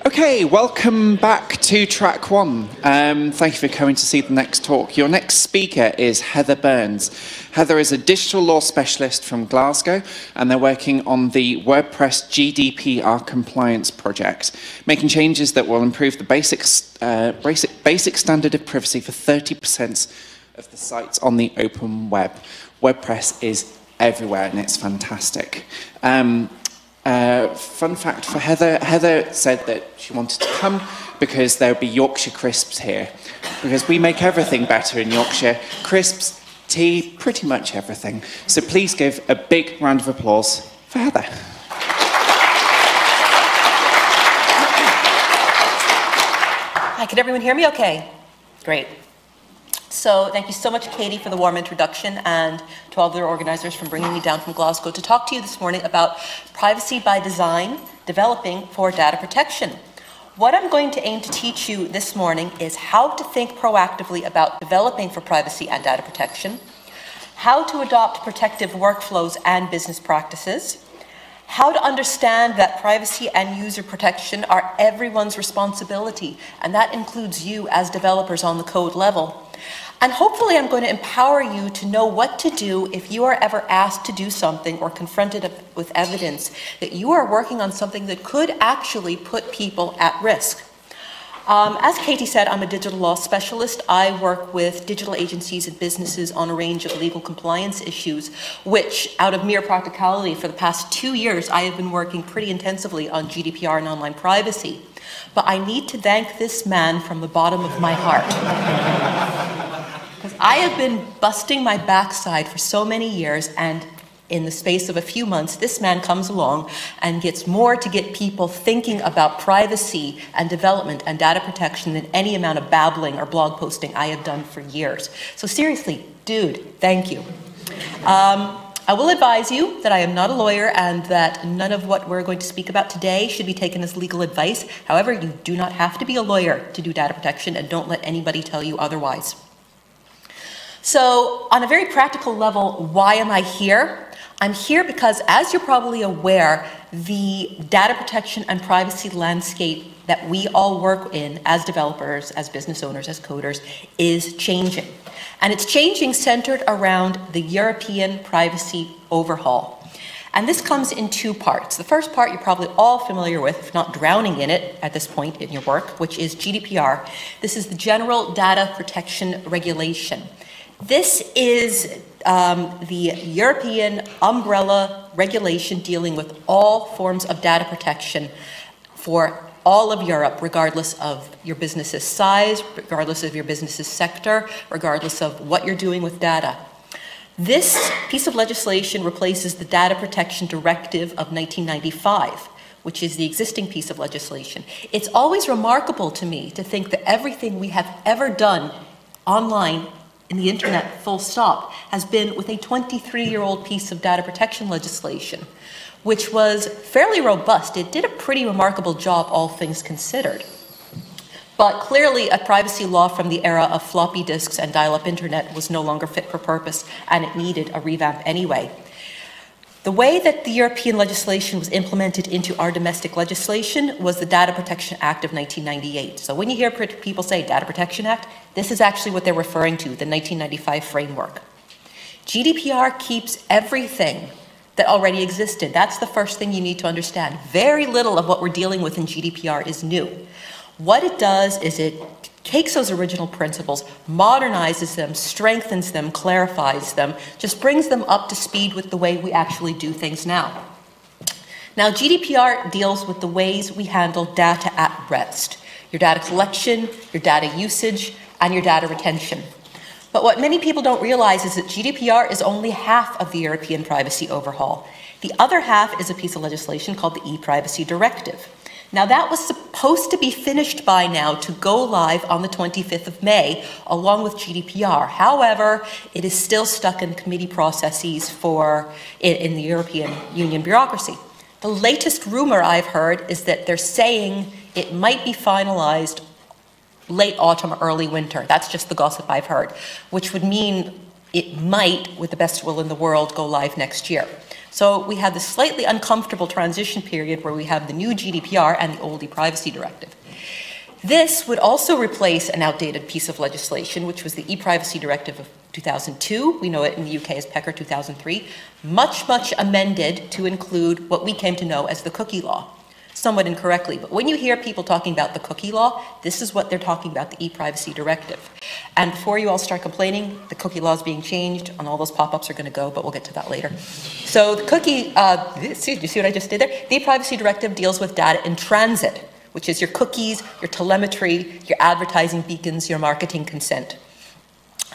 Okay, welcome back to track one. Thank you for coming to see the next talk. Your next speaker is Heather Burns. Heather is a digital law specialist from Glasgow, and they're working on the WordPress GDPR compliance project, making changes that will improve the basic standard of privacy for 30% of the sites on the open web. WordPress is everywhere, and it's fantastic. Fun fact for Heather, Heather said that she wanted to come because there would be Yorkshire crisps here. Because we make everything better in Yorkshire. Crisps, tea, pretty much everything. So please give a big round of applause for Heather. Hi, can everyone hear me okay? Great. So thank you so much, Katie, for the warm introduction, and to all the organizers for bringing me down from Glasgow to talk to you this morning about privacy by design, developing for data protection. What I'm going to aim to teach you this morning is how to think proactively about developing for privacy and data protection, how to adopt protective workflows and business practices, how to understand that privacy and user protection are everyone's responsibility, and that includes you as developers on the code level. And hopefully I'm going to empower you to know what to do if you are ever asked to do something or confronted with evidence that you are working on something that could actually put people at risk. As Katie said, I'm a digital law specialist. I work with digital agencies and businesses on a range of legal compliance issues, which, out of mere practicality, for the past 2 years, I have been working pretty intensively on GDPR and online privacy. But I need to thank this man from the bottom of my heart. Because I have been busting my backside for so many years, and in the space of a few months, this man comes along and gets more to get people thinking about privacy and development and data protection than any amount of babbling or blog posting I have done for years. So seriously, dude, thank you. I will advise you that I am not a lawyer and that none of what we're going to speak about today should be taken as legal advice. However, you do not have to be a lawyer to do data protection, and don't let anybody tell you otherwise. So, on a very practical level, why am I here? I'm here because, as you're probably aware, the data protection and privacy landscape that we all work in as developers, as business owners, as coders, is changing. And it's changing centered around the European privacy overhaul. And this comes in two parts. The first part you're probably all familiar with, if not drowning in it at this point in your work, which is GDPR. This is the General Data Protection Regulation. This is the European umbrella regulation dealing with all forms of data protection for all of Europe, regardless of your business's size, regardless of your business's sector, regardless of what you're doing with data. This piece of legislation replaces the Data Protection Directive of 1995, which is the existing piece of legislation. It's always remarkable to me to think that everything we have ever done online in the internet, full stop, has been with a 23-year-old piece of data protection legislation, which was fairly robust. It did a pretty remarkable job, all things considered. But clearly, a privacy law from the era of floppy disks and dial-up internet was no longer fit for purpose, and it needed a revamp anyway. The way that the European legislation was implemented into our domestic legislation was the Data Protection Act of 1998. So when you hear people say Data Protection Act, this is actually what they're referring to, the 1995 framework. GDPR keeps everything that already existed. That's the first thing you need to understand. Very little of what we're dealing with in GDPR is new. What it does is it takes those original principles, modernizes them, strengthens them, clarifies them, just brings them up to speed with the way we actually do things now. Now, GDPR deals with the ways we handle data at rest. Your data collection, your data usage, and your data retention. But what many people don't realize is that GDPR is only half of the European privacy overhaul. The other half is a piece of legislation called the e-Privacy Directive. Now, that was supposed to be finished by now to go live on the 25th of May, along with GDPR. However, it is still stuck in committee processes in the European Union bureaucracy. The latest rumor I've heard is that they're saying it might be finalized late autumn, early winter. That's just the gossip I've heard, which would mean it might, with the best will in the world, go live next year. So we have this slightly uncomfortable transition period where we have the new GDPR and the old e-privacy directive. This would also replace an outdated piece of legislation, which was the e-privacy directive of 2002. We know it in the UK as PECR 2003, much amended to include what we came to know as the cookie law, somewhat incorrectly. But when you hear people talking about the cookie law, this is what they're talking about, the e-privacy directive. And before you all start complaining, the cookie law is being changed, and all those pop-ups are going to go, but we'll get to that later. So the cookie, do you see what I just did there? The e-privacy directive deals with data in transit, which is your cookies, your telemetry, your advertising beacons, your marketing consent.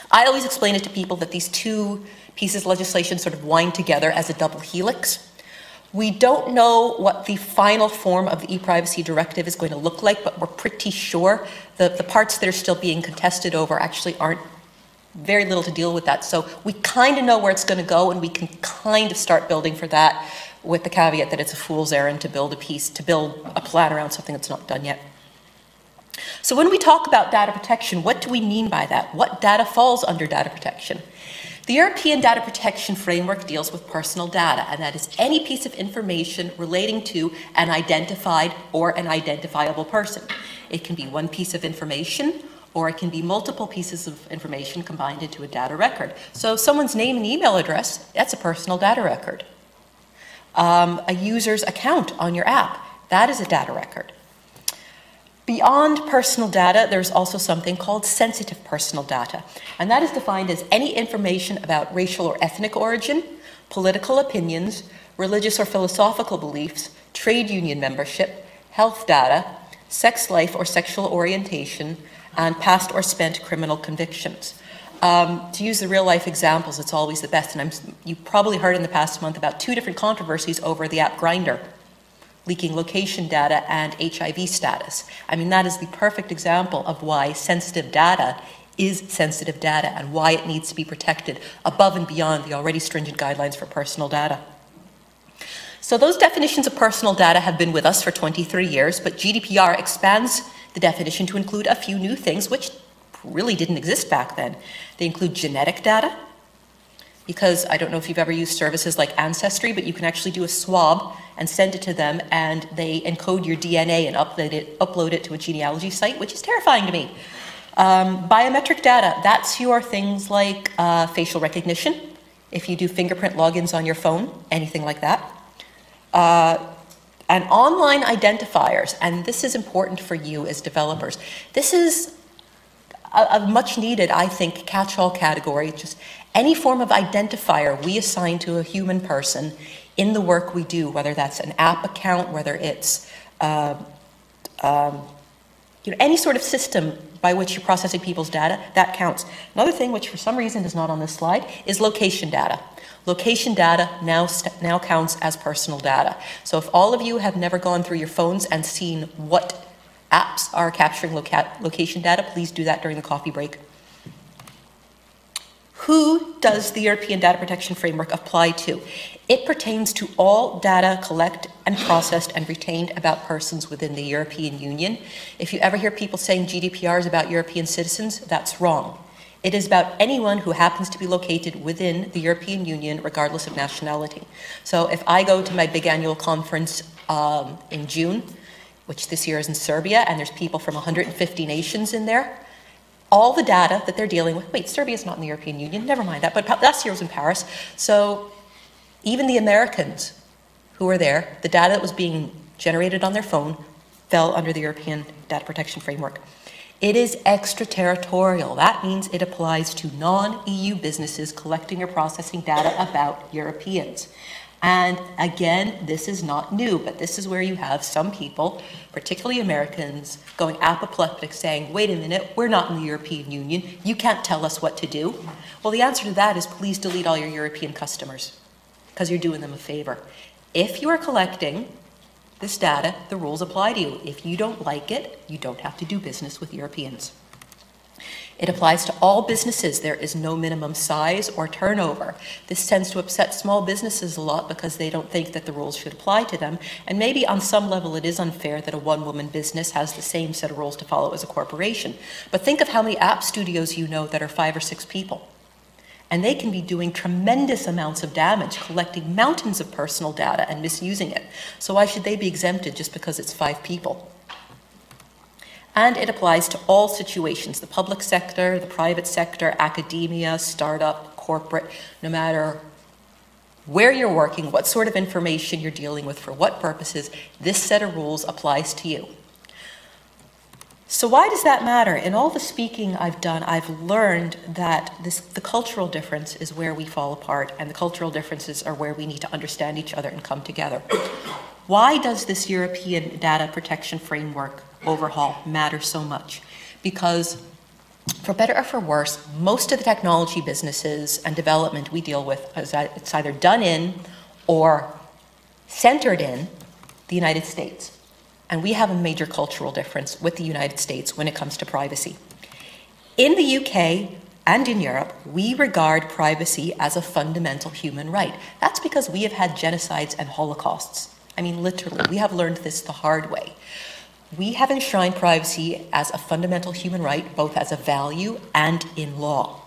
I always explain it to people that these two pieces of legislation sort of wind together as a double helix. We don't know what the final form of the e-privacy directive is going to look like, but we're pretty sure that the parts that are still being contested over actually aren't very little to deal with that. So we kind of know where it's going to go, and we can kind of start building for that, with the caveat that it's a fool's errand to build a plan around something that's not done yet. So when we talk about data protection, what do we mean by that? What data falls under data protection? The European Data Protection Framework deals with personal data, and that is any piece of information relating to an identified or an identifiable person. It can be one piece of information, or it can be multiple pieces of information combined into a data record. So someone's name and email address, that's a personal data record. A user's account on your app, that is a data record. Beyond personal data, there's also something called sensitive personal data, and that is defined as any information about racial or ethnic origin, political opinions, religious or philosophical beliefs, trade union membership, health data, sex life or sexual orientation, and past or spent criminal convictions. To use the real-life examples, it's always the best, and you probably heard in the past month about 2 different controversies over the app Grindr, leaking location data and HIV status. I mean, that is the perfect example of why sensitive data is sensitive data and why it needs to be protected above and beyond the already stringent guidelines for personal data. So those definitions of personal data have been with us for 23 years, but GDPR expands the definition to include a few new things which really didn't exist back then. They include genetic data, because I don't know if you've ever used services like Ancestry, but you can actually do a swab and send it to them, and they encode your DNA and upload it to a genealogy site, which is terrifying to me. Biometric data, that's your things like facial recognition, if you do fingerprint logins on your phone, anything like that. And online identifiers, and this is important for you as developers. This is a much needed, I think, catch-all category. Just any form of identifier we assign to a human person in the work we do, whether that's an app account, whether it's any sort of system by which you're processing people's data, that counts. Another thing, which for some reason is not on this slide, is location data. Location data now counts as personal data. So if all of you have never gone through your phones and seen what apps are capturing location data, please do that during the coffee break. Who does the European Data Protection Framework apply to? It pertains to all data collected and processed and retained about persons within the European Union. If you ever hear people saying GDPR is about European citizens, that's wrong. It is about anyone who happens to be located within the European Union, regardless of nationality. So if I go to my big annual conference in June, which this year is in Serbia, and there's people from 150 nations in there, all the data that they're dealing with, wait, Serbia's not in the European Union, never mind that, but last year was in Paris. So even the Americans who were there, the data that was being generated on their phone fell under the European Data Protection Framework. It is extraterritorial. That means it applies to non-EU businesses collecting or processing data about Europeans. And again, this is not new, but this is where you have some people, particularly Americans, going apoplectic saying, wait a minute, we're not in the European Union. You can't tell us what to do. Well, the answer to that is please delete all your European customers, because you're doing them a favor. If you are collecting this data, the rules apply to you. If you don't like it, you don't have to do business with Europeans. It applies to all businesses. There is no minimum size or turnover. This tends to upset small businesses a lot because they don't think that the rules should apply to them. And maybe on some level it is unfair that a one-woman business has the same set of rules to follow as a corporation. But think of how many app studios you know that are 5 or 6 people. And they can be doing tremendous amounts of damage, collecting mountains of personal data and misusing it. So why should they be exempted just because it's 5 people? And it applies to all situations, the public sector, the private sector, academia, startup, corporate, no matter where you're working, what sort of information you're dealing with, for what purposes, this set of rules applies to you. So why does that matter? In all the speaking I've done, I've learned that the cultural difference is where we fall apart, and the cultural differences are where we need to understand each other and come together. Why does this European data protection framework overhaul matter so much? Because for better or for worse, most of the technology businesses and development we deal with, it's either done in or centered in the United States. And we have a major cultural difference with the United States when it comes to privacy. In the UK and in Europe, we regard privacy as a fundamental human right. That's because we have had genocides and holocausts. I mean, literally, we have learned this the hard way. We have enshrined privacy as a fundamental human right, both as a value and in law.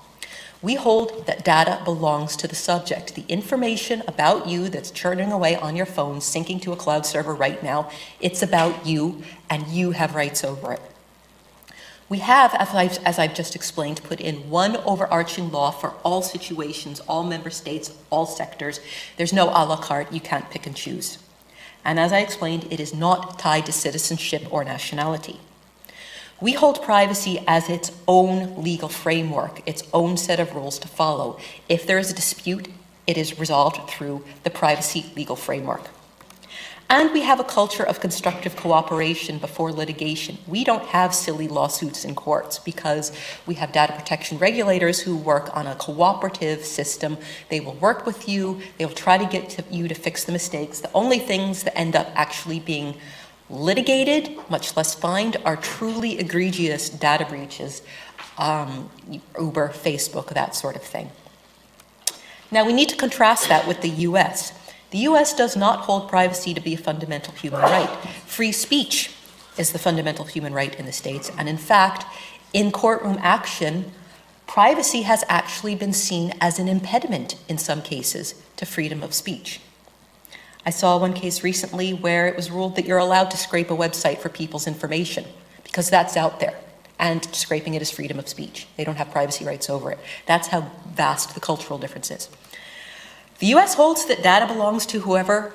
We hold that data belongs to the subject. The information about you that's churning away on your phone, syncing to a cloud server right now, it's about you, and you have rights over it. We have, as I've just explained, put in one overarching law for all situations, all member states, all sectors. There's no a la carte, you can't pick and choose. And as I explained, it is not tied to citizenship or nationality. We hold privacy as its own legal framework, its own set of rules to follow. If there is a dispute, it is resolved through the privacy legal framework. And we have a culture of constructive cooperation before litigation. We don't have silly lawsuits in courts because we have data protection regulators who work on a cooperative system. They will work with you. They will try to get you to fix the mistakes. The only things that end up actually being litigated, much less fined, are truly egregious data breaches, Uber, Facebook, that sort of thing. Now, we need to contrast that with the US. The US does not hold privacy to be a fundamental human right. Free speech is the fundamental human right in the States, and in fact, in courtroom action, privacy has actually been seen as an impediment in some cases to freedom of speech. I saw one case recently where it was ruled that you're allowed to scrape a website for people's information because that's out there, and scraping it is freedom of speech. They don't have privacy rights over it. That's how vast the cultural difference is. The US holds that data belongs to whoever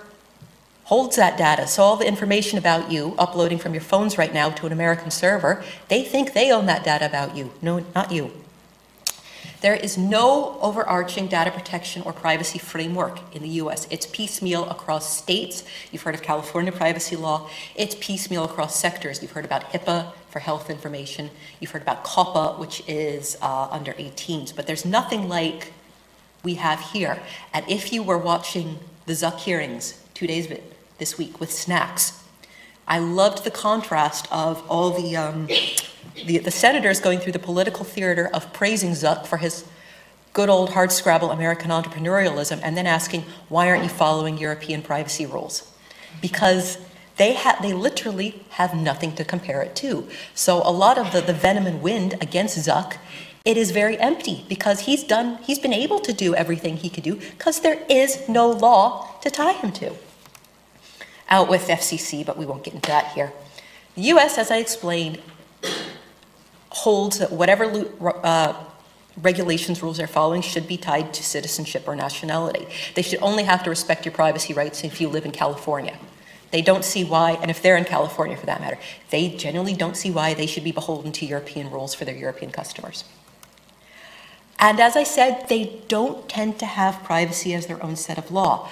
holds that data. So all the information about you uploading from your phones right now to an American server, they think they own that data about you. No, not you. There is no overarching data protection or privacy framework in the US. It's piecemeal across states. You've heard of California privacy law. It's piecemeal across sectors. You've heard about HIPAA for health information. You've heard about COPPA, which is under 18s. But there's nothing like we have here. And if you were watching the Zuck hearings 2 days this week with snacks, I loved the contrast of all the senators going through the political theater of praising Zuck for his good old hardscrabble American entrepreneurialism and then asking, why aren't you following European privacy rules? Because they literally have nothing to compare it to. So a lot of the venom and wind against Zuck, it is very empty because he's been able to do everything he could do because there is no law to tie him to. Out with FCC, but we won't get into that here. The US, as I explained, holds that whatever regulations, rules they're following should be tied to citizenship or nationality. They should only have to respect your privacy rights if you live in California. They don't see why, and if they're in California for that matter, they generally don't see why they should be beholden to European rules for their European customers. And as I said, they don't tend to have privacy as their own set of law.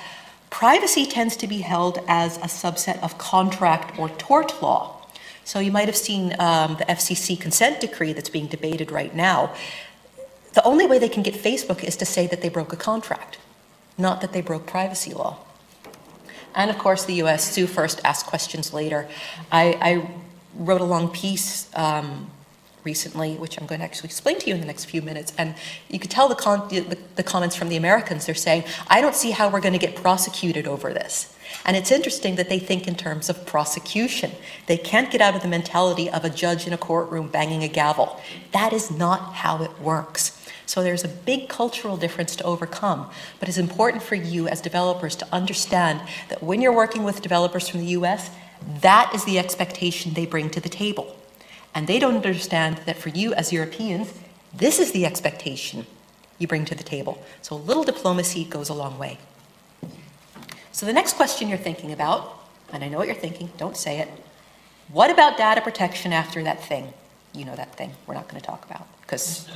Privacy tends to be held as a subset of contract or tort law. So you might have seen the FCC consent decree that's being debated right now. The only way they can get Facebook is to say that they broke a contract, not that they broke privacy law. And of course, the US, sue first, ask questions later. I wrote a long piece recently, which I'm going to actually explain to you in the next few minutes. And you could tell the comments from the Americans. They're saying, I don't see how we're going to get prosecuted over this. And it's interesting that they think in terms of prosecution. They can't get out of the mentality of a judge in a courtroom banging a gavel. That is not how it works. So there's a big cultural difference to overcome, but it's important for you as developers to understand that when you're working with developers from the US, that is the expectation they bring to the table. And they don't understand that for you as Europeans, this is the expectation you bring to the table. So a little diplomacy goes a long way. So the next question you're thinking about, and I know what you're thinking, don't say it. What about data protection after that thing? You know that thing we're not going to talk about, because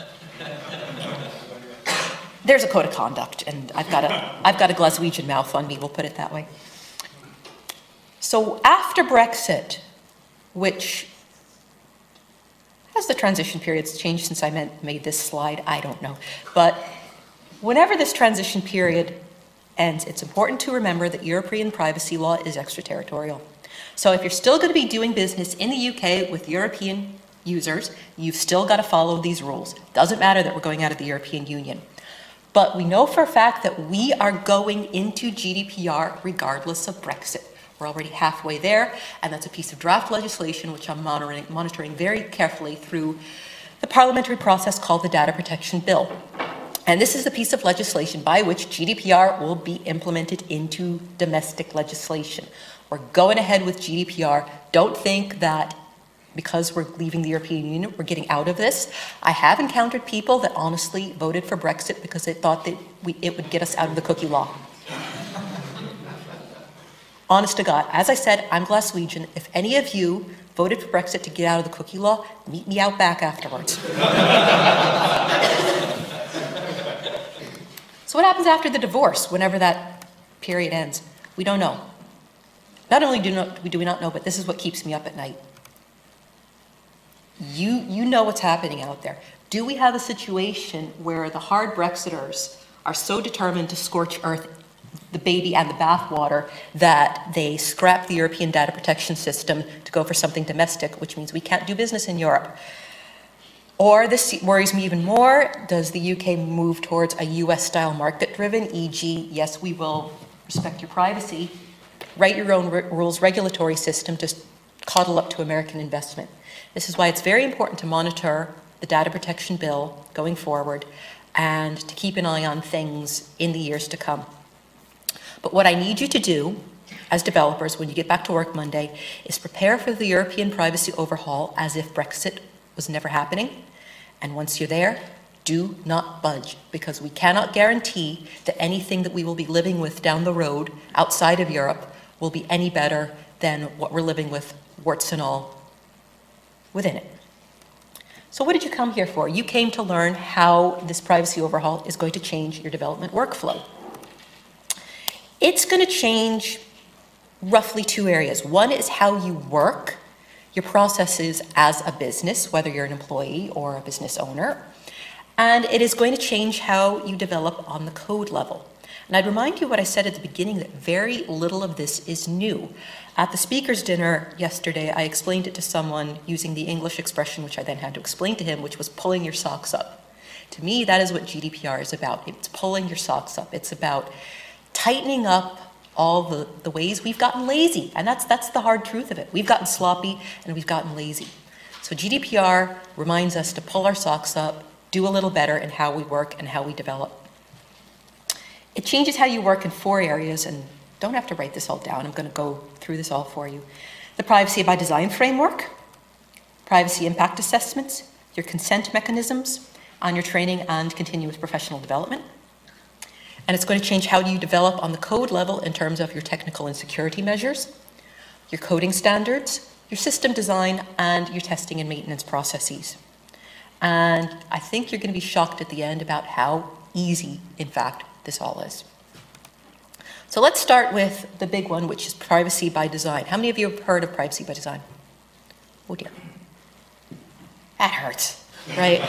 there's a code of conduct, and I've got a Glaswegian mouth on me, we'll put it that way. So after Brexit, which has the transition periods changed since I made this slide? I don't know. But whenever this transition period ends, it's important to remember that European privacy law is extraterritorial. So if you're still going to be doing business in the UK with European users, you've still got to follow these rules. Doesn't matter that we're going out of the European Union. But we know for a fact that we are going into GDPR regardless of Brexit. We're already halfway there, and that's a piece of draft legislation which I'm monitoring very carefully through the parliamentary process called the Data Protection Bill. And this is the piece of legislation by which GDPR will be implemented into domestic legislation. We're going ahead with GDPR. Don't think that because we're leaving the European Union, we're getting out of this. I have encountered people that honestly voted for Brexit because they thought that it would get us out of the cookie law. Honest to God, as I said, I'm Glaswegian. If any of you voted for Brexit to get out of the cookie law, meet me out back afterwards. So what happens after the divorce, whenever that period ends? We don't know. Not only do we not know, but this is what keeps me up at night. You know what's happening out there. Do we have a situation where the hard Brexiters are so determined to scorch earth, the baby and the bathwater, that they scrap the European data protection system to go for something domestic, which means we can't do business in Europe? Or this worries me even more, does the UK move towards a US-style market-driven, e.g., yes, we will respect your privacy, write your own rules regulatory system, just coddle up to American investment? This is why it's very important to monitor the data protection bill going forward and to keep an eye on things in the years to come. But what I need you to do as developers when you get back to work Monday is prepare for the European privacy overhaul as if Brexit was never happening. And once you're there, do not budge, because we cannot guarantee that anything that we will be living with down the road outside of Europe will be any better than what we're living with, warts and all, within it. So what did you come here for? You came to learn how this privacy overhaul is going to change your development workflow. It's going to change roughly two areas. One is how you work, your processes as a business, whether you're an employee or a business owner. And it is going to change how you develop on the code level. And I'd remind you what I said at the beginning, that very little of this is new. At the speaker's dinner yesterday, I explained it to someone using the English expression, which I then had to explain to him, which was pulling your socks up. To me, that is what GDPR is about. It's pulling your socks up. It's about tightening up all the ways we've gotten lazy. And that's the hard truth of it. We've gotten sloppy and we've gotten lazy. So GDPR reminds us to pull our socks up, do a little better in how we work and how we develop. It changes how you work in four areas, and don't have to write this all down. I'm going to go through this all for you. The privacy by design framework, privacy impact assessments, your consent mechanisms, on your training and continuous professional development. And it's going to change how you develop on the code level in terms of your technical and security measures, your coding standards, your system design, and your testing and maintenance processes. And I think you're going to be shocked at the end about how easy, in fact, this all is. So let's start with the big one, which is privacy by design. How many of you have heard of privacy by design? Oh dear. That hurts, right?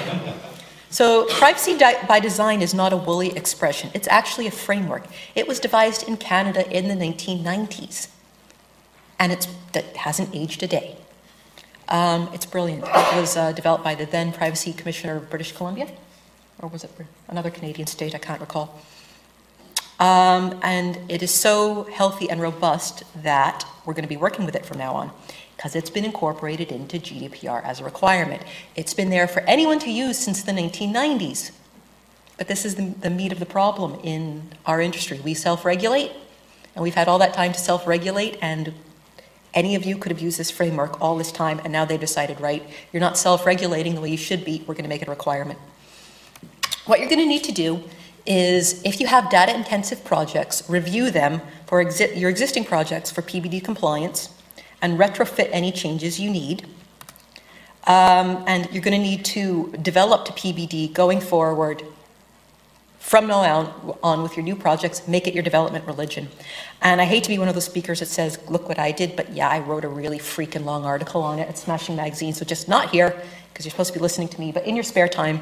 So privacy by design is not a woolly expression. It's actually a framework. It was devised in Canada in the 1990s, and it hasn't aged a day. It's brilliant. It was developed by the then Privacy Commissioner of British Columbia, or was it another Canadian state? I can't recall. And it is so healthy and robust that we're going to be working with it from now on, because it's been incorporated into GDPR as a requirement. It's been there for anyone to use since the 1990s. But this is the meat of the problem in our industry. We self-regulate, and we've had all that time to self-regulate, and any of you could have used this framework all this time, and now they've decided, right, you're not self-regulating the way you should be, we're going to make it a requirement. What you're going to need to do is, if you have data-intensive projects, review them for your existing projects for PBD compliance, and retrofit any changes you need. And you're going to need to develop to PBD going forward. From now on with your new projects, make it your development religion. And I hate to be one of those speakers that says, look what I did, but yeah, I wrote a really freaking long article on it at Smashing Magazine, so just not here, because you're supposed to be listening to me, but in your spare time,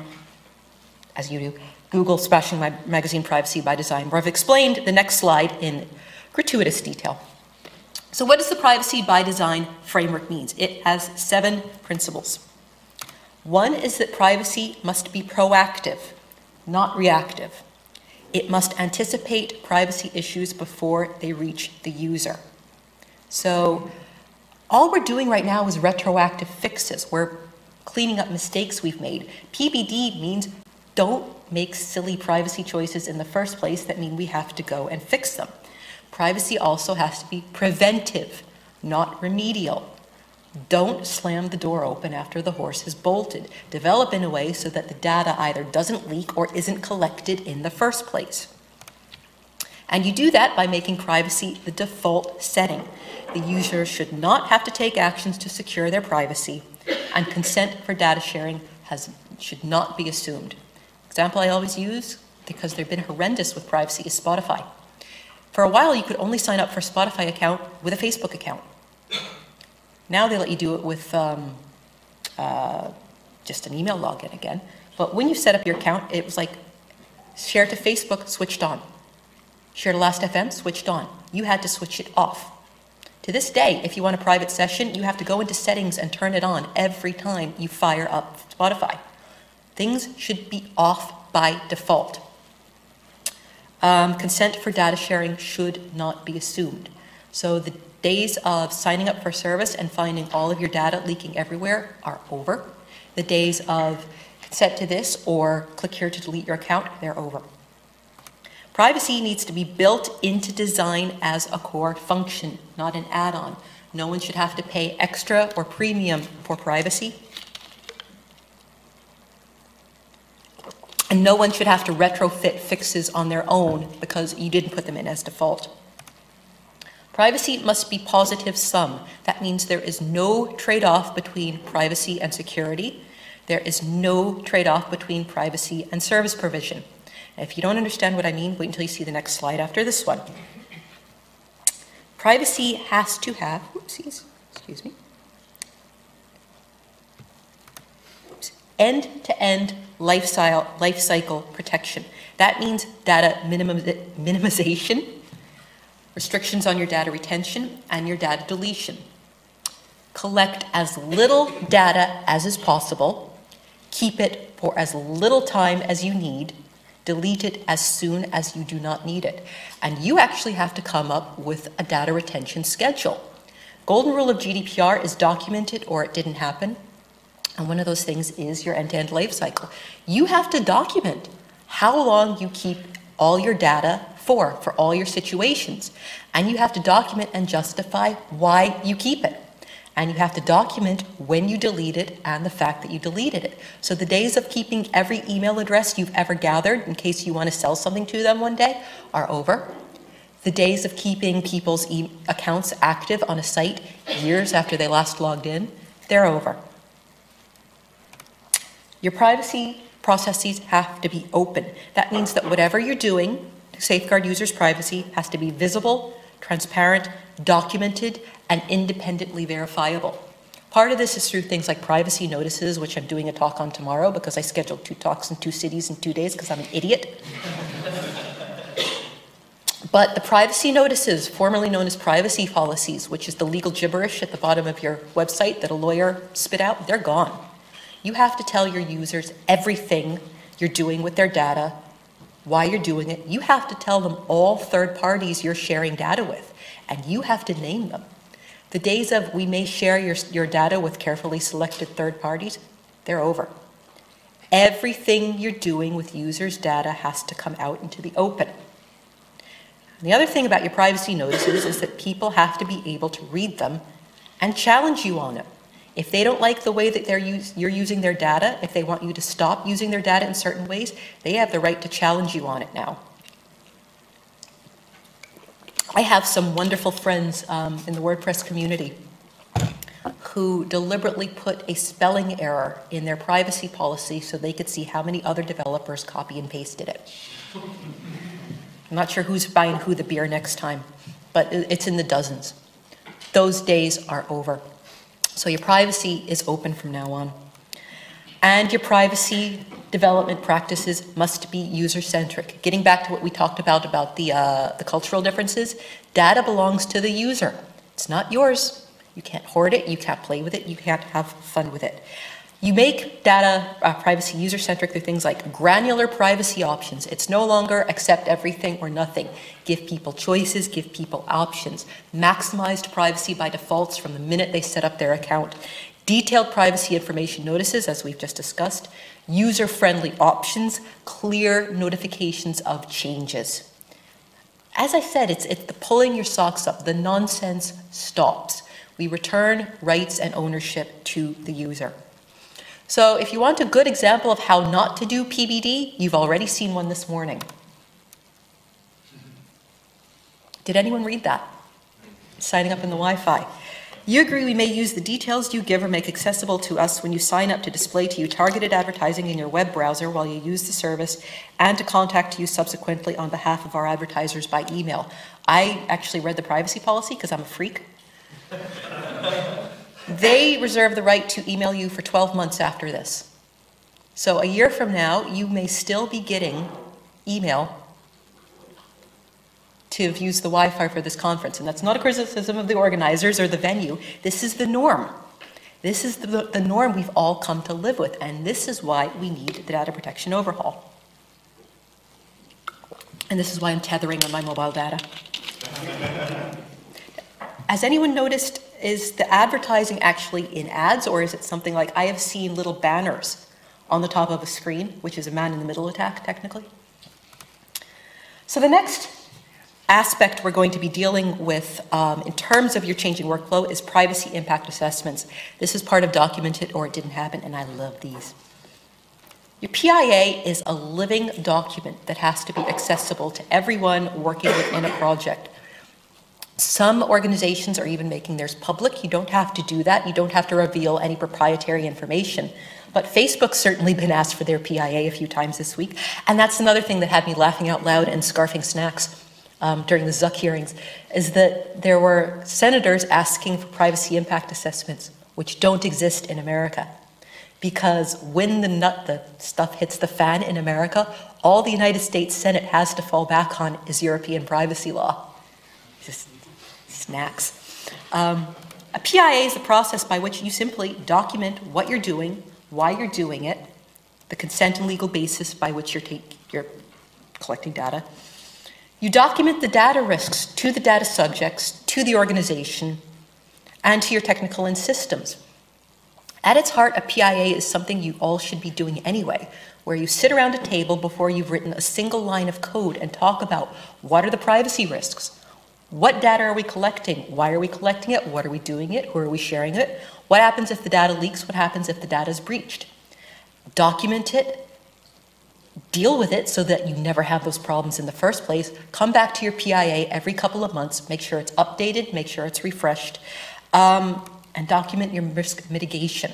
as you do, Google Smashing Magazine Privacy by Design, where I've explained the next slide in gratuitous detail. So what does the Privacy by Design framework mean? It has 7 principles. One is that privacy must be proactive, not reactive. It must anticipate privacy issues before they reach the user. So all we're doing right now is retroactive fixes. We're cleaning up mistakes we've made. PBD means don't make silly privacy choices in the first place that mean we have to go and fix them. Privacy also has to be preventive, not remedial. Don't slam the door open after the horse has bolted. Develop in a way so that the data either doesn't leak or isn't collected in the first place. And you do that by making privacy the default setting. The user should not have to take actions to secure their privacy, and consent for data sharing should not be assumed. Example I always use, because they've been horrendous with privacy, is Spotify. For a while, you could only sign up for a Spotify account with a Facebook account. Now they let you do it with just an email login again. But when you set up your account, it was like share to Facebook, switched on. Share to Last.fm, switched on. You had to switch it off. To this day, if you want a private session, you have to go into settings and turn it on every time you fire up Spotify. Things should be off by default. Consent for data sharing should not be assumed. So the days of signing up for service and finding all of your data leaking everywhere are over. The days of consent to this or click here to delete your account, they're over. Privacy needs to be built into design as a core function, not an add-on. No one should have to pay extra or premium for privacy. And no one should have to retrofit fixes on their own because you didn't put them in as default. Privacy must be positive sum. That means there is no trade-off between privacy and security. There is no trade-off between privacy and service provision. And if you don't understand what I mean, wait until you see the next slide after this one. Privacy has to have, end-to-end life cycle protection. That means data minimization, restrictions on your data retention, and your data deletion. Collect as little data as is possible, keep it for as little time as you need, delete it as soon as you do not need it. And you actually have to come up with a data retention schedule. Golden rule of GDPR is document it or it didn't happen. And one of those things is your end-to-end life cycle. You have to document how long you keep all your data for all your situations. And you have to document and justify why you keep it. And you have to document when you delete it and the fact that you deleted it. So the days of keeping every email address you've ever gathered in case you want to sell something to them one day are over. The days of keeping people's accounts active on a site years after they last logged in, they're over. Your privacy processes have to be open. That means that whatever you're doing to safeguard users' privacy has to be visible, transparent, documented, and independently verifiable. Part of this is through things like privacy notices, which I'm doing a talk on tomorrow because I scheduled 2 talks in 2 cities in 2 days because I'm an idiot. But the privacy notices, formerly known as privacy policies, which is the legal gibberish at the bottom of your website that a lawyer spit out, they're gone. You have to tell your users everything you're doing with their data, why you're doing it. You have to tell them all third parties you're sharing data with, and you have to name them. The days of we may share your data with carefully selected third parties, they're over. Everything you're doing with users' data has to come out into the open. And the other thing about your privacy notices is that people have to be able to read them and challenge you on it. If they don't like the way that you're using their data, if they want you to stop using their data in certain ways, they have the right to challenge you on it now. I have some wonderful friends in the WordPress community who deliberately put a spelling error in their privacy policy so they could see how many other developers copy and pasted it. I'm not sure who's buying who the beer next time, but it's in the dozens. Those days are over. So your privacy is open from now on. And your privacy development practices must be user-centric. Getting back to what we talked about the cultural differences, data belongs to the user. It's not yours. You can't hoard it, you can't play with it, you can't have fun with it. You make data privacy user-centric through things like granular privacy options. It's no longer accept everything or nothing. Give people choices, give people options. Maximized privacy by defaults from the minute they set up their account. Detailed privacy information notices, as we've just discussed. User-friendly options, clear notifications of changes. As I said, it's the pulling your socks up. The nonsense stops. We return rights and ownership to the user. So if you want a good example of how not to do PBD, you've already seen one this morning. Did anyone read that? Signing up in the Wi-Fi. You agree we may use the details you give or make accessible to us when you sign up to display to you targeted advertising in your web browser while you use the service and to contact you subsequently on behalf of our advertisers by email. I actually read the privacy policy because I'm a freak. They reserve the right to email you for 12 months after this. So a year from now, you may still be getting email to have used the Wi-Fi for this conference. And that's not a criticism of the organizers or the venue. This is the norm. This is the norm we've all come to live with. And this is why we need the data protection overhaul. And this is why I'm tethering on my mobile data. Has anyone noticed, is the advertising actually in ads, or is it something like, I have seen little banners on the top of a screen, which is a man in the middle attack, technically? So the next aspect we're going to be dealing with in terms of your changing workflow is privacy impact assessments. This is part of Document It or It Didn't Happen, and I love these. Your PIA is a living document that has to be accessible to everyone working within a project. Some organizations are even making theirs public. You don't have to do that. You don't have to reveal any proprietary information. But Facebook's certainly been asked for their PIA a few times this week. And that's another thing that had me laughing out loud and scarfing snacks during the Zuck hearings, is that there were senators asking for privacy impact assessments, which don't exist in America. Because when the stuff hits the fan in America, all the United States Senate has to fall back on is European privacy law. Just snacks. A PIA is the process by which you simply document what you're doing, why you're doing it, the consent and legal basis by which you're collecting data. You document the data risks to the data subjects, to the organization, and to your technical end systems. At its heart, a PIA is something you all should be doing anyway, where you sit around a table before you've written a single line of code and talk about what are the privacy risks. What data are we collecting? Why are we collecting it? What are we doing it? Who are we sharing it? What happens if the data leaks? What happens if the data is breached? Document it, deal with it so that you never have those problems in the first place. Come back to your PIA every couple of months, make sure it's updated, make sure it's refreshed, and document your risk mitigation.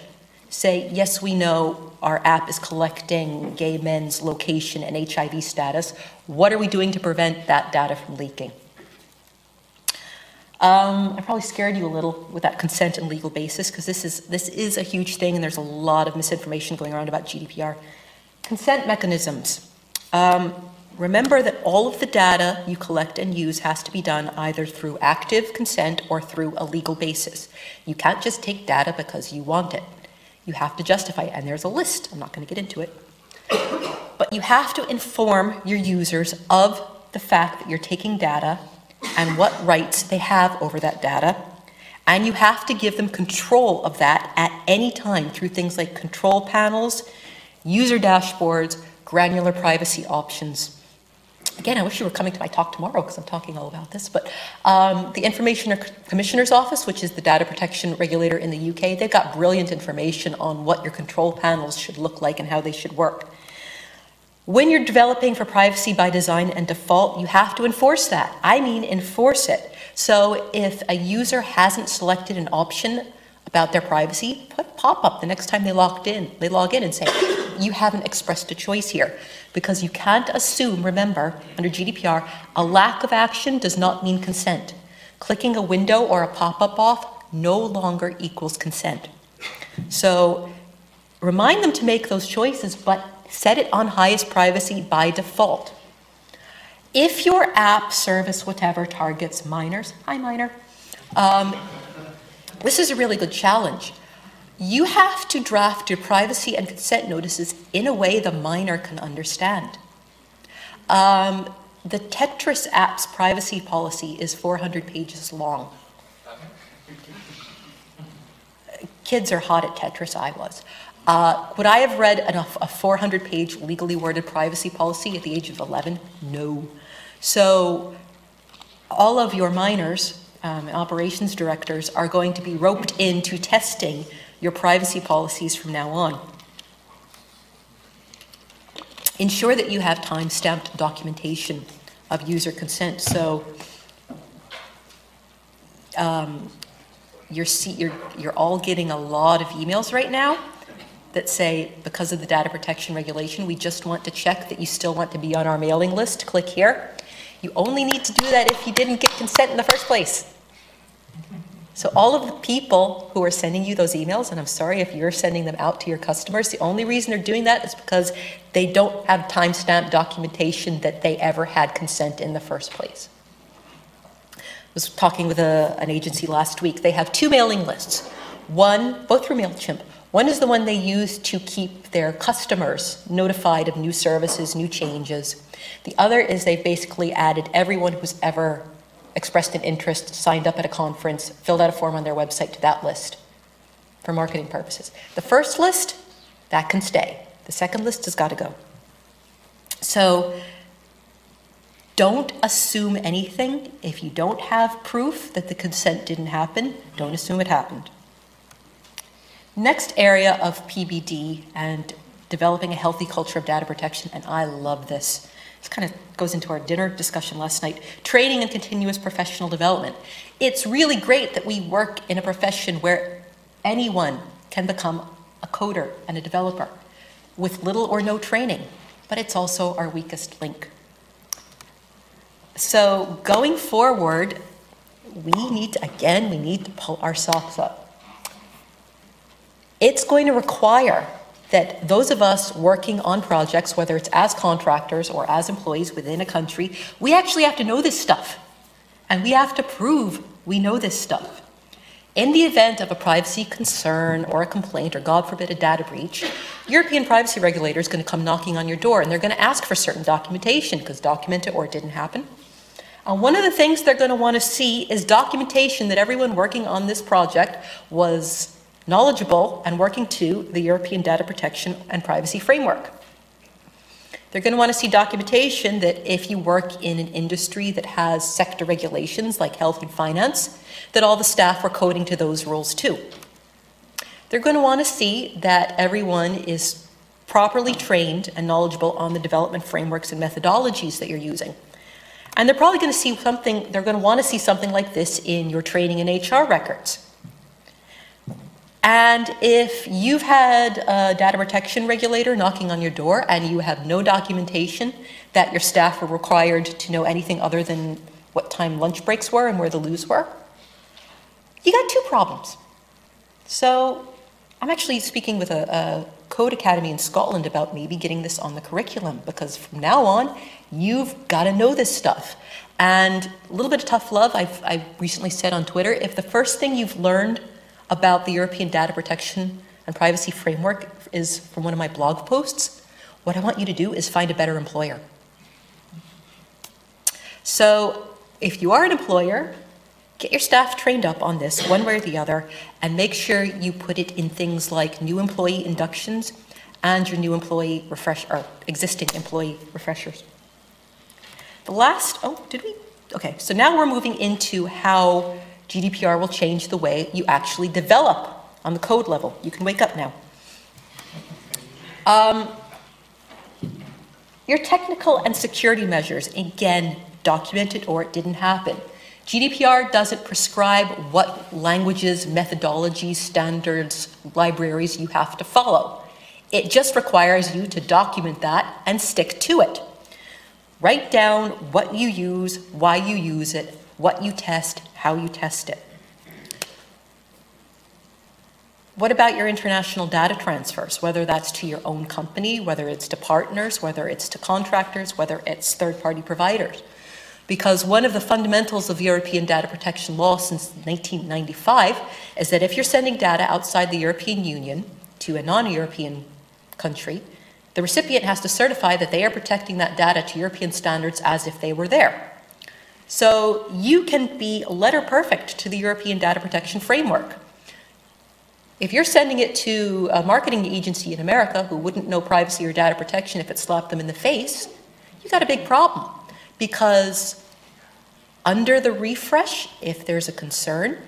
Say, yes, we know our app is collecting gay men's location and HIV status. What are we doing to prevent that data from leaking? I probably scared you a little with that consent and legal basis, because this is a huge thing and there's a lot of misinformation going around about GDPR. Consent mechanisms. Remember that all of the data you collect and use has to be done either through active consent or through a legal basis. You can't just take data because you want it. You have to justify it, and there's a list. I'm not going to get into it. But you have to inform your users of the fact that you're taking data and what rights they have over that data. And you have to give them control of that at any time through things like control panels, user dashboards, granular privacy options. Again, I wish you were coming to my talk tomorrow because I'm talking all about this, but the Information Commissioner's Office, which is the data protection regulator in the UK, they've got brilliant information on what your control panels should look like and how they should work. When you're developing for privacy by design and default, you have to enforce that. I mean, enforce it. So if a user hasn't selected an option about their privacy, put a pop-up the next time they log in and say, you haven't expressed a choice here. Because you can't assume, remember, under GDPR, a lack of action does not mean consent. Clicking a window or a pop-up off no longer equals consent. So remind them to make those choices, but set it on highest privacy by default. If your app, service, whatever, targets minors, hi minor, this is a really good challenge. You have to draft your privacy and consent notices in a way the minor can understand. The Tetris app's privacy policy is 400 pages long. Kids are hot at Tetris, I was. Would I have read a 400-page legally worded privacy policy at the age of 11? No. So all of your minors, operations directors, are going to be roped into testing your privacy policies from now on. Ensure that you have time-stamped documentation of user consent. So you're all getting a lot of emails right now that say, because of the data protection regulation, we just want to check that you still want to be on our mailing list. Click here. You only need to do that if you didn't get consent in the first place. So all of the people who are sending you those emails, and I'm sorry if you're sending them out to your customers, the only reason they're doing that is because they don't have timestamp documentation that they ever had consent in the first place. I was talking with an agency last week. They have two mailing lists. One, both through MailChimp. One is the one they use to keep their customers notified of new services, new changes. The other is they basically added everyone who's ever expressed an interest, signed up at a conference, filled out a form on their website to that list for marketing purposes. The first list, that can stay. The second list has got to go. So don't assume anything. If you don't have proof that the consent didn't happen, don't assume it happened. Next area of PBD and developing a healthy culture of data protection, and I love this. This kind of goes into our dinner discussion last night. Training and continuous professional development. It's really great that we work in a profession where anyone can become a coder and a developer with little or no training, but it's also our weakest link. So going forward, we need to pull our socks up. It's going to require that those of us working on projects, whether it's as contractors or as employees within a country, we actually have to know this stuff. And we have to prove we know this stuff. In the event of a privacy concern or a complaint, or God forbid a data breach, European privacy regulator is going to come knocking on your door and they're going to ask for certain documentation because document it or it didn't happen. And one of the things they're going to want to see is documentation that everyone working on this project was knowledgeable and working to the European Data Protection and Privacy Framework. They're going to want to see documentation that if you work in an industry that has sector regulations like health and finance, that all the staff were coding to those rules too. They're going to want to see that everyone is properly trained and knowledgeable on the development frameworks and methodologies that you're using. And they're probably going to see something, they're going to want to see something like this in your training and HR records. And if you've had a data protection regulator knocking on your door and you have no documentation that your staff were required to know anything other than what time lunch breaks were and where the loos were, you got two problems. So I'm actually speaking with a Code Academy in Scotland about maybe getting this on the curriculum, because from now on, you've got to know this stuff. And a little bit of tough love, I've recently said on Twitter, if the first thing you've learned about the European Data Protection and Privacy Framework is from one of my blog posts, what I want you to do is find a better employer. So if you are an employer, get your staff trained up on this one way or the other, and make sure you put it in things like new employee inductions and your new employee or existing employee refreshers. The last, okay, so now we're moving into how GDPR will change the way you actually develop on the code level. You can wake up now. Your technical and security measures, again, documented or it didn't happen. GDPR doesn't prescribe what languages, methodologies, standards, libraries you have to follow. It just requires you to document that and stick to it. Write down what you use, why you use it, what you test, how you test it. What about your international data transfers, whether that's to your own company, whether it's to partners, whether it's to contractors, whether it's third-party providers? Because one of the fundamentals of European data protection law since 1995 is that if you're sending data outside the European Union to a non-European country, the recipient has to certify that they are protecting that data to European standards as if they were there. So you can be letter perfect to the European data protection framework. If you're sending it to a marketing agency in America who wouldn't know privacy or data protection if it slapped them in the face, you got a big problem. Because under the refresh, if there's a concern,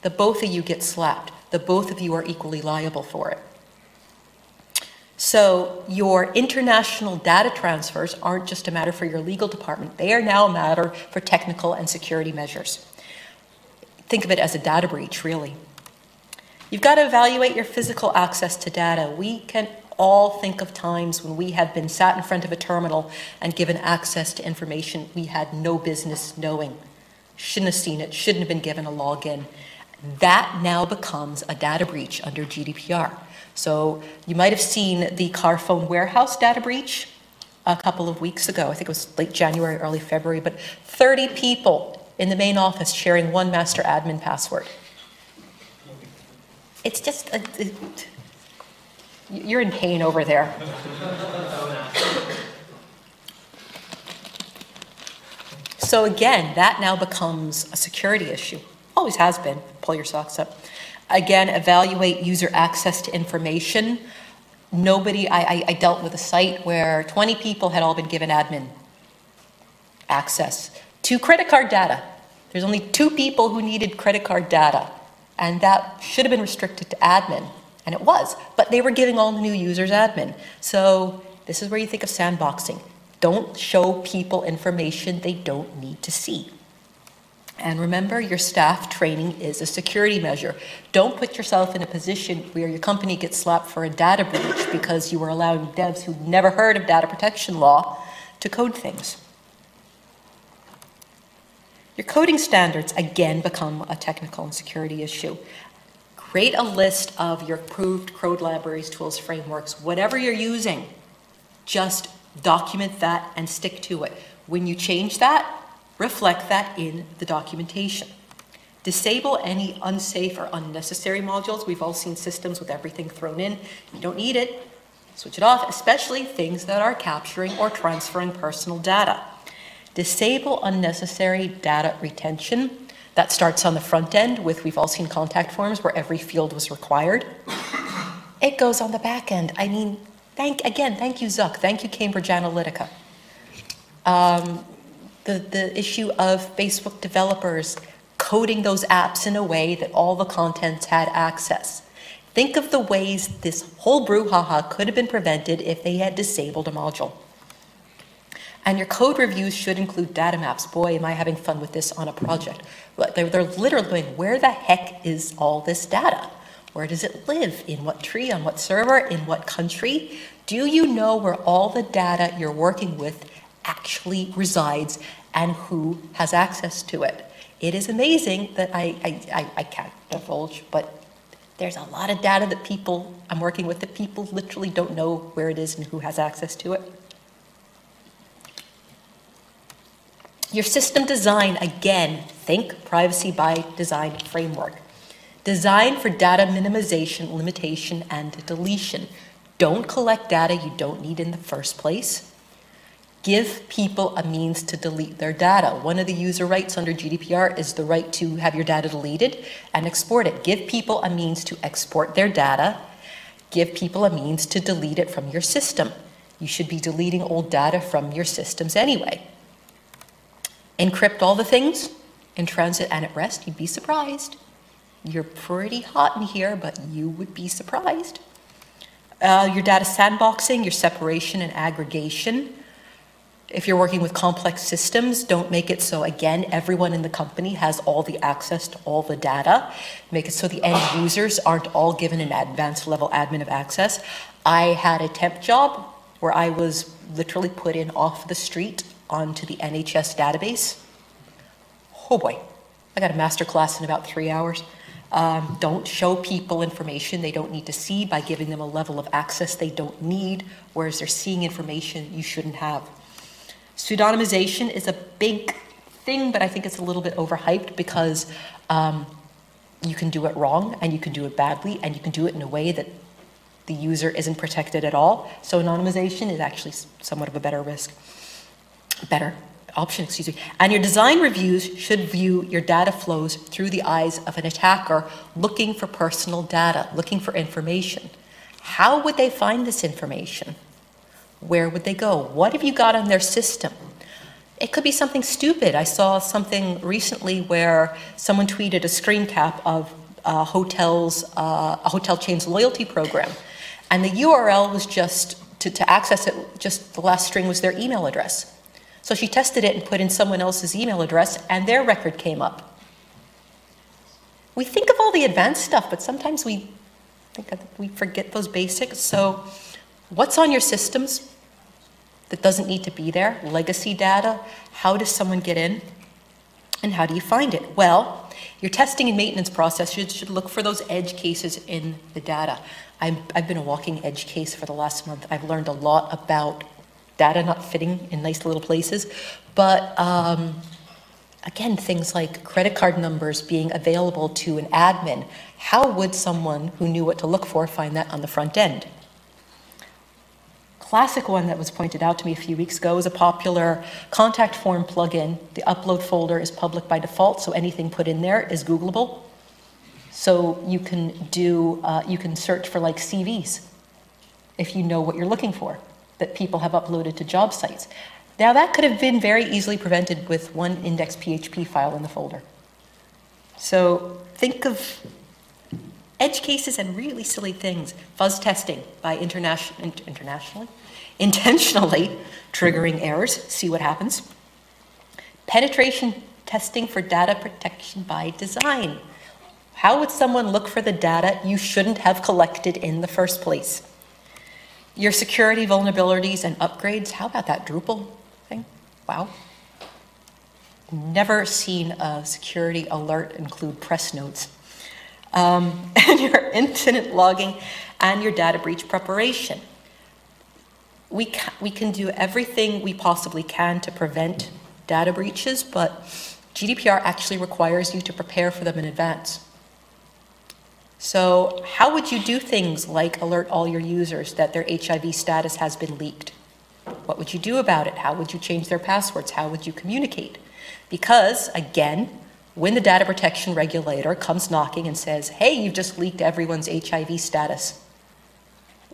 the both of you get slapped. The both of you are equally liable for it. So your international data transfers aren't just a matter for your legal department. They are now a matter for technical and security measures. Think of it as a data breach, really. You've got to evaluate your physical access to data. We can all think of times when we have been sat in front of a terminal and given access to information we had no business knowing. Shouldn't have seen it, shouldn't have been given a login. That now becomes a data breach under GDPR. So you might have seen the Carphone warehouse data breach a couple of weeks ago. I think it was late January, early February, but 30 people in the main office sharing one master admin password. It's just, you're in pain over there. So again, that now becomes a security issue. Always has been. Pull your socks up. Again, evaluate user access to information. I dealt with a site where 20 people had all been given admin access to credit card data. There's only 2 people who needed credit card data, and that should have been restricted to admin, and it was, but they were giving all the new users admin. So this is where you think of sandboxing. Don't show people information they don't need to see. And remember, your staff training is a security measure. Don't put yourself in a position where your company gets slapped for a data breach because you were allowing devs who've never heard of data protection law to code things. Your coding standards, again, become a technical and security issue. Create a list of your approved code libraries, tools, frameworks, whatever you're using. Just document that and stick to it. When you change that, reflect that in the documentation. Disable any unsafe or unnecessary modules. We've all seen systems with everything thrown in. You don't need it. Switch it off, especially things that are capturing or transferring personal data. Disable unnecessary data retention. That starts on the front end with, we've all seen contact forms where every field was required. It goes on the back end. I mean, thank you, Zuck. Thank you, Cambridge Analytica. The issue of Facebook developers coding those apps in a way that all the contents had access. Think of the ways this whole brouhaha could have been prevented if they had disabled a module. And your code reviews should include data maps. Boy, am I having fun with this on a project. They're literally going, where the heck is all this data? Where does it live? In what tree? On what server? In what country? Do you know where all the data you're working with actually resides and who has access to it? It is amazing that I can't divulge, but there's a lot of data that I'm working with, that people literally don't know where it is and who has access to it. Your system design, again, think privacy by design framework. Design for data minimization, limitation, and deletion. Don't collect data you don't need in the first place. Give people a means to delete their data. One of the user rights under GDPR is the right to have your data deleted and export it. Give people a means to export their data. Give people a means to delete it from your system. You should be deleting old data from your systems anyway. Encrypt all the things in transit and at rest. You'd be surprised. You're pretty hot in here, but you would be surprised. Your data sandboxing, your separation and aggregation. If you're working with complex systems, don't make it so, again, everyone in the company has all the access to all the data. Make it so the end users aren't all given an advanced level admin of access. I had a temp job where I was literally put in off the street onto the NHS database. Oh boy, I got a master class in about 3 hours. Don't show people information they don't need to see by giving them a level of access they don't need, whereas they're seeing information you shouldn't have. Pseudonymization is a big thing, but I think it's a little bit overhyped because you can do it wrong and you can do it badly and you can do it in a way that the user isn't protected at all. So anonymization is actually somewhat of a better option, excuse me. And your design reviews should view your data flows through the eyes of an attacker looking for personal data, looking for information. How would they find this information? Where would they go? What have you got on their system? It could be something stupid. I saw something recently where someone tweeted a screen cap of a hotel chain's loyalty program. And the URL was just, to access it, just the last string was their email address. So she tested it and put in someone else's email address and their record came up. We think of all the advanced stuff, but sometimes we forget those basics. So what's on your systems that doesn't need to be there? Legacy data. How does someone get in? And how do you find it? Well, your testing and maintenance process should look for those edge cases in the data. I've been a walking edge case for the last month. I've learned a lot about data not fitting in nice little places. But again, things like credit card numbers being available to an admin. How would someone who knew what to look for find that on the front end? Classic one that was pointed out to me a few weeks ago is a popular contact form plugin. The upload folder is public by default, so anything put in there is Googleable. So you can you can search for like CVs if you know what you're looking for that people have uploaded to job sites. Now that could have been very easily prevented with one index PHP file in the folder. So think of edge cases and really silly things. Fuzz testing by intentionally triggering errors, see what happens. Penetration testing for data protection by design. How would someone look for the data you shouldn't have collected in the first place? Your security vulnerabilities and upgrades. How about that Drupal thing? Wow. Never seen a security alert include press notes. And your incident logging and your data breach preparation. We can do everything we possibly can to prevent data breaches, but GDPR actually requires you to prepare for them in advance. So how would you do things like alert all your users that their HIV status has been leaked? What would you do about it? How would you change their passwords? How would you communicate? Because, again, when the data protection regulator comes knocking and says, hey, you've just leaked everyone's HIV status,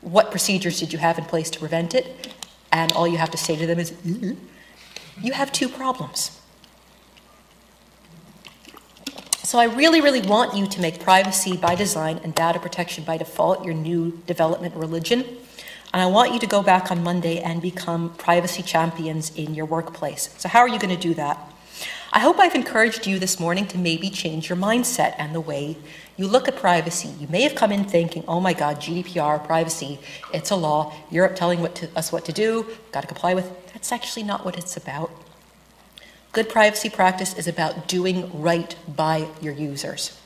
what procedures did you have in place to prevent it? And all you have to say to them is, you have two problems. So I really, really want you to make privacy by design and data protection by default your new development religion. And I want you to go back on Monday and become privacy champions in your workplace. So how are you going to do that? I hope I've encouraged you this morning to maybe change your mindset and the way you look at privacy. You may have come in thinking, oh my God, GDPR, privacy, it's a law. Europe telling us what to do, got to comply with. That's actually not what it's about. Good privacy practice is about doing right by your users.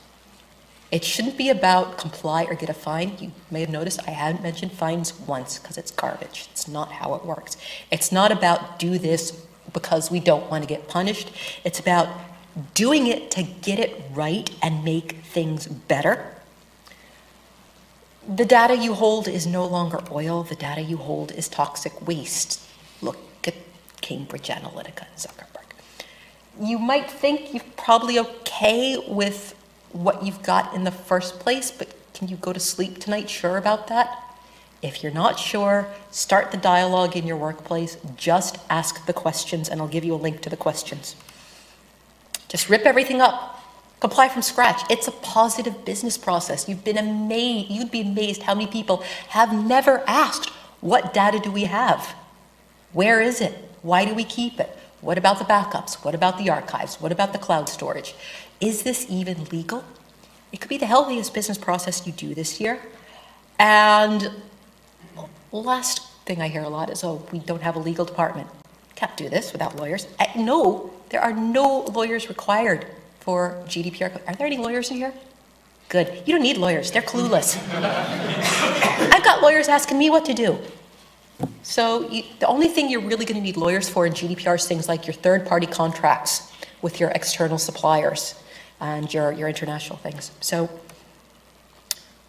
It shouldn't be about comply or get a fine. You may have noticed I haven't mentioned fines once because it's garbage. It's not how it works. It's not about do this because we don't want to get punished. It's about doing it to get it right and make things better. The data you hold is no longer oil. The data you hold is toxic waste. Look at Cambridge Analytica and Zuckerberg. You might think you're probably okay with what you've got in the first place, but can you go to sleep tonight sure about that? If you're not sure, start the dialogue in your workplace. Just ask the questions, and I'll give you a link to the questions. Just rip everything up. Comply from scratch. It's a positive business process. You'd be amazed how many people have never asked, what data do we have? Where is it? Why do we keep it? What about the backups? What about the archives? What about the cloud storage? Is this even legal? It could be the healthiest business process you do this year. And last thing I hear a lot is, oh, we don't have a legal department. Can't do this without lawyers. No, there are no lawyers required for GDPR. Are there any lawyers in here? Good. You don't need lawyers. They're clueless. I've got lawyers asking me what to do. So the only thing you're really going to need lawyers for in GDPR is things like your third-party contracts with your external suppliers and your international things. So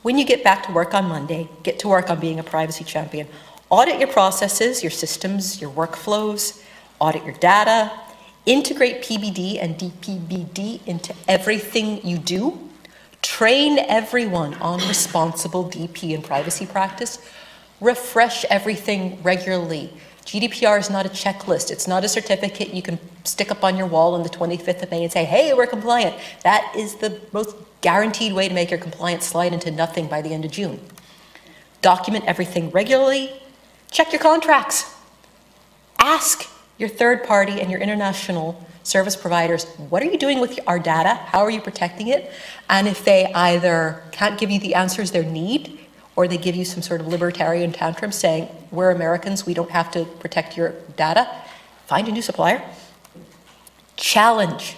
when you get back to work on Monday, get to work on being a privacy champion. Audit your processes, your systems, your workflows, audit your data, integrate PBD and DPBD into everything you do. Train everyone on responsible DP and privacy practice. Refresh everything regularly. GDPR is not a checklist. It's not a certificate you can stick up on your wall on the 25th of May and say, hey, we're compliant. That is the most guaranteed way to make your compliance slide into nothing by the end of June. Document everything regularly. Check your contracts. Ask your third party and your international service providers, what are you doing with our data? How are you protecting it? And if they either can't give you the answers they need, or they give you some sort of libertarian tantrum saying, we're Americans, we don't have to protect your data, find a new supplier. Challenge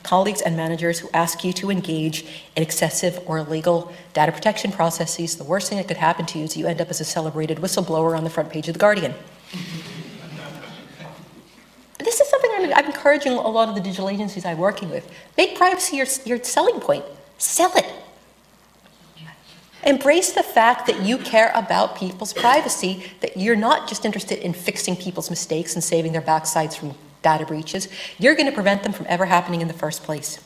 colleagues and managers who ask you to engage in excessive or illegal data protection processes. The worst thing that could happen to you is you end up as a celebrated whistleblower on the front page of The Guardian. This is something I'm encouraging a lot of the digital agencies I'm working with. Make privacy your selling point. Sell it. Embrace the fact that you care about people's privacy, that you're not just interested in fixing people's mistakes and saving their backsides from data breaches. You're going to prevent them from ever happening in the first place.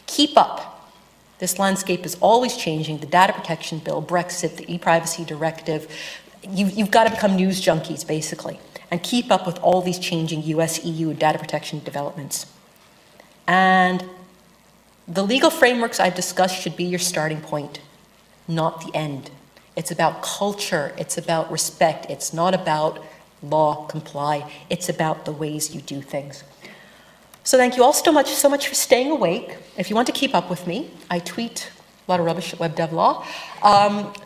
Keep up. This landscape is always changing. The data protection bill, Brexit, the e-privacy directive. You've got to become news junkies, basically, and keep up with all these changing US, EU data protection developments. And the legal frameworks I've discussed should be your starting point, not the end. It's about culture. It's about respect. It's not about law, comply. It's about the ways you do things. So thank you all so much for staying awake. If you want to keep up with me, I tweet a lot of rubbish at Web Dev Law.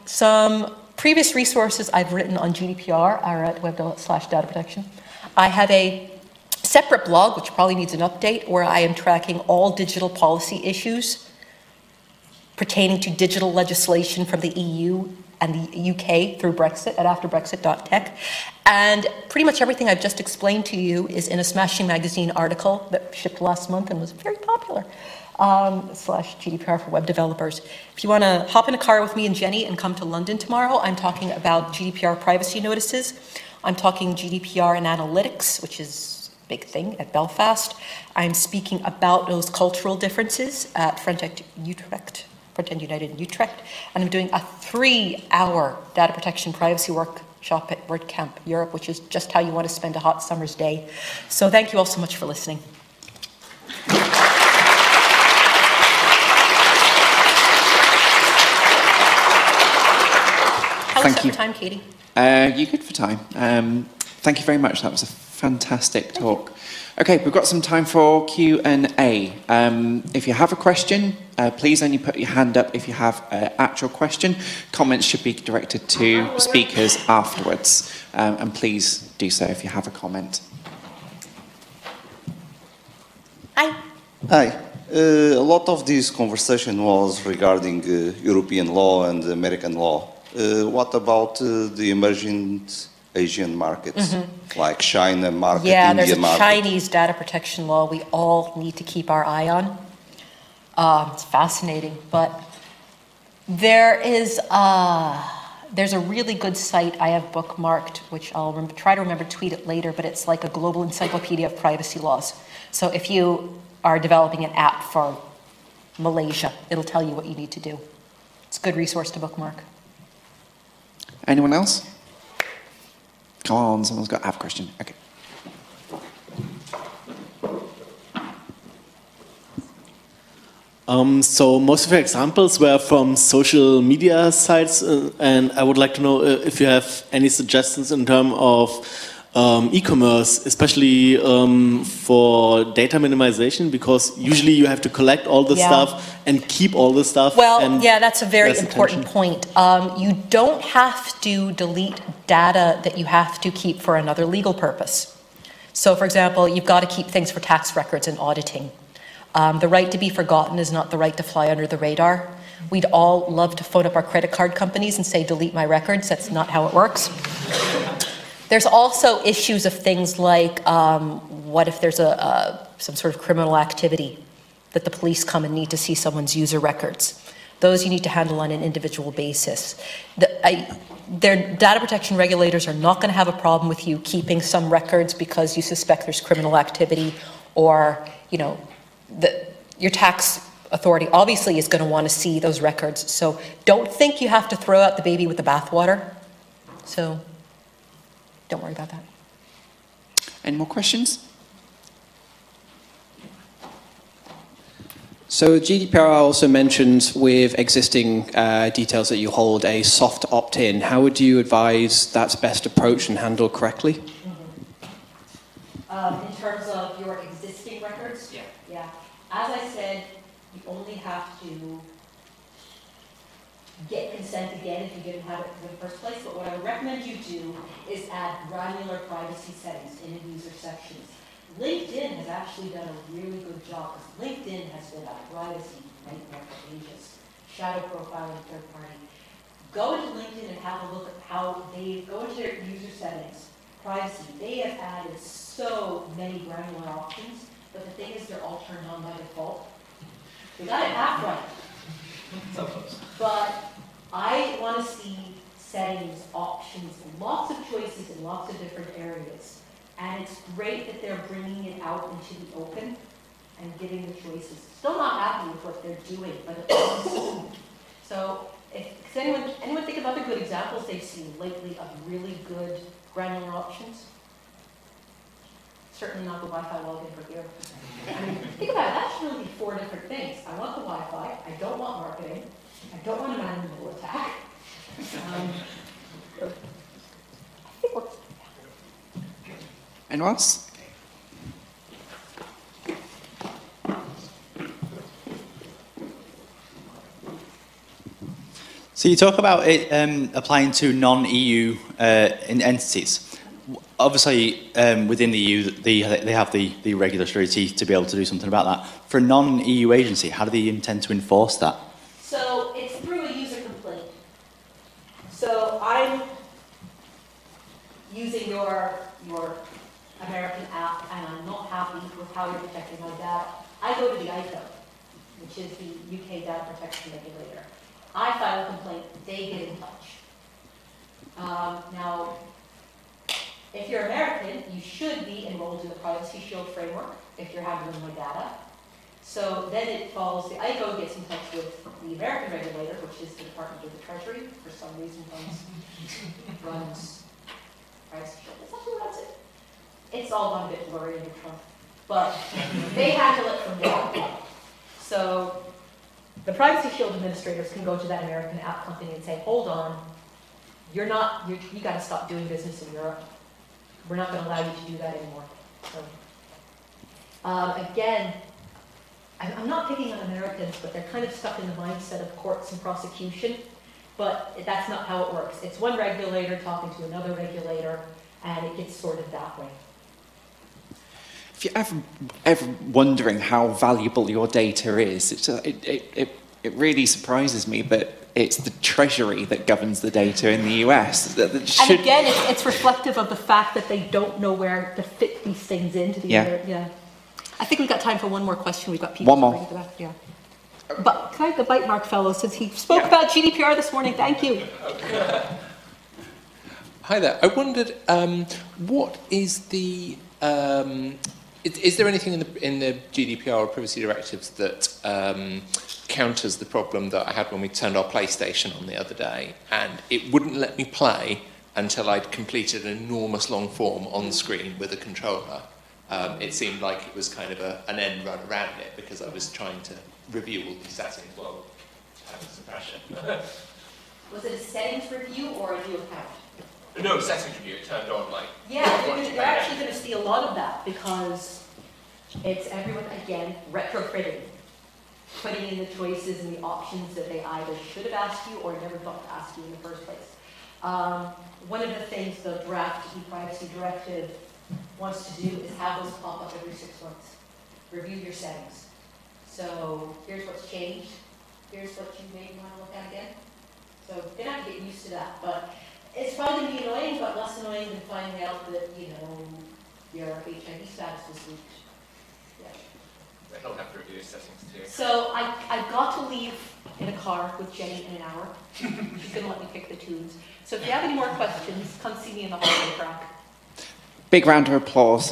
Some previous resources I've written on GDPR are at webdev/data protection. I have a separate blog, which probably needs an update, where I am tracking all digital policy issues pertaining to digital legislation from the EU and the UK through Brexit at afterbrexit.tech. And pretty much everything I've just explained to you is in a Smashing Magazine article that shipped last month and was very popular, /GDPR for web developers. If you want to hop in a car with me and Jenny and come to London tomorrow, I'm talking about GDPR privacy notices. I'm talking GDPR and analytics, which is a big thing at Belfast. I'm speaking about those cultural differences at Front End United in Utrecht, and I'm doing a 3-hour data protection privacy workshop at WordCamp Europe, which is just how you want to spend a hot summer's day. So thank you all so much for listening. How was that for time, Katie? You good for time. Thank you very much. That was a fantastic talk. Okay, we've got some time for Q&A. If you have a question, please only put your hand up if you have an actual question. Comments should be directed to speakers afterwards. And please do so if you have a comment. Hi. Hi. A lot of this conversation was regarding European law and American law. What about the emerging Asian markets, like China market, Yeah, India there's a market? Chinese data protection law we all need to keep our eye on. It's fascinating, but there's a really good site I have bookmarked, which I'll try to remember to tweet it later, but it's like a global encyclopedia of privacy laws. So if you are developing an app for Malaysia, it'll tell you what you need to do. It's a good resource to bookmark. Anyone else? Come on, someone's got to have a question. Okay. So most of your examples were from social media sites, and I would like to know if you have any suggestions in terms of e-commerce, especially for data minimization, because usually you have to collect all the stuff and keep all the stuff. Well, yeah, that's a very important point. You don't have to delete data that you have to keep for another legal purpose. So, for example, you've got to keep things for tax records and auditing. The right to be forgotten is not the right to fly under the radar. We'd all love to phone up our credit card companies and say, delete my records. That's not how it works. There's also issues of things like, what if there's some sort of criminal activity that the police come and need to see someone's user records? Those you need to handle on an individual basis. Their data protection regulators are not going to have a problem with you keeping some records because you suspect there's criminal activity, or, you know, your tax authority obviously is going to want to see those records. So don't think you have to throw out the baby with the bathwater. So don't worry about that. Any more questions? So GDPR also mentions with existing details that you hold a soft opt-in. How would you advise that's best approached and handled correctly? In terms of your existing records? Yeah. As I said, you only have to get consent again if you didn't have it in the first place, but what I would recommend you do is add granular privacy settings in the user sections. LinkedIn has actually done a really good job, because LinkedIn has been a privacy nightmare for ages. Shadow profiling, third party. Go into LinkedIn and have a look at how they go into their user settings, privacy. They have added so many granular options, but the thing is they're all turned on by default. They got it half right. But I want to see settings, options, lots of choices in lots of different areas. And it's great that they're bringing it out into the open and giving the choices. Still not happy with what they're doing, but at least. So, does anyone think of other good examples they've seen lately of really good granular options? Certainly not the Wi-Fi login for here. I mean, think about it, that should really be 4 different things. I want the Wi-Fi, I don't want marketing, I don't want a man-in-the-middle attack. I think it works. Anyone else? So you talk about it applying to non-EU entities. Obviously, within the EU, they have the regulatory teeth to be able to do something about that. For a non-EU agency, how do they intend to enforce that? So it's through a user complaint. So I'm using your American app, and I'm not happy with how you're protecting my data. I go to the ICO, which is the UK data protection regulator. I file a complaint, they get in touch. Now, if you're American, you should be enrolled in the Privacy Shield framework if you're handling my data. So then it follows, the ICO gets in touch with the American regulator, which is the Department of the Treasury, for some reason runs Privacy Shield. That's not who runs it. It's all gone a bit blurry under Trump. But they handle it from there. So the Privacy Shield administrators can go to that American app company and say, hold on, you got to stop doing business in Europe. We're not going to allow you to do that anymore. So, again, I'm not picking on Americans, but they're kind of stuck in the mindset of courts and prosecution. But that's not how it works. It's one regulator talking to another regulator, and it gets sorted that way. if you're ever wondering how valuable your data is, it really surprises me that it's the Treasury that governs the data in the US. And again, it's reflective of the fact that they don't know where to fit these things into the yeah. I think we've got time for one more question. We've got people. One more. Yeah. But can I have the bite mark fellow, since he spoke about GDPR this morning? Thank you. Hi there. I wondered, what is the is there anything in the GDPR or privacy directives that counters the problem that I had when we turned our PlayStation on the other day, and it wouldn't let me play until I'd completed an enormous long form on screen with a controller? It seemed like it was kind of an end run around it because I was trying to review all these settings while having some pressure. Was it a settings review or a new account? No, settings review. It turned on like... Yeah, you're actually going to see a lot of that because it's everyone, again, retrofitting. Putting in the choices and the options that they either should have asked you or never thought to ask you in the first place. One of the things the draft e-privacy directive wants to do is have those pop up every 6 months. Review your settings. So here's what's changed. Here's what you may want to look at again. So you're going to have to get used to that. But it's probably going to be annoying, but less annoying than finding out that, you know, your HIV status was leaked. I don't have to review settings too. So I've got to leave in a car with Jenny in an hour. She's going to let me pick the tunes. So if you have any more questions, come see me in the hallway, Frank. Big round of applause.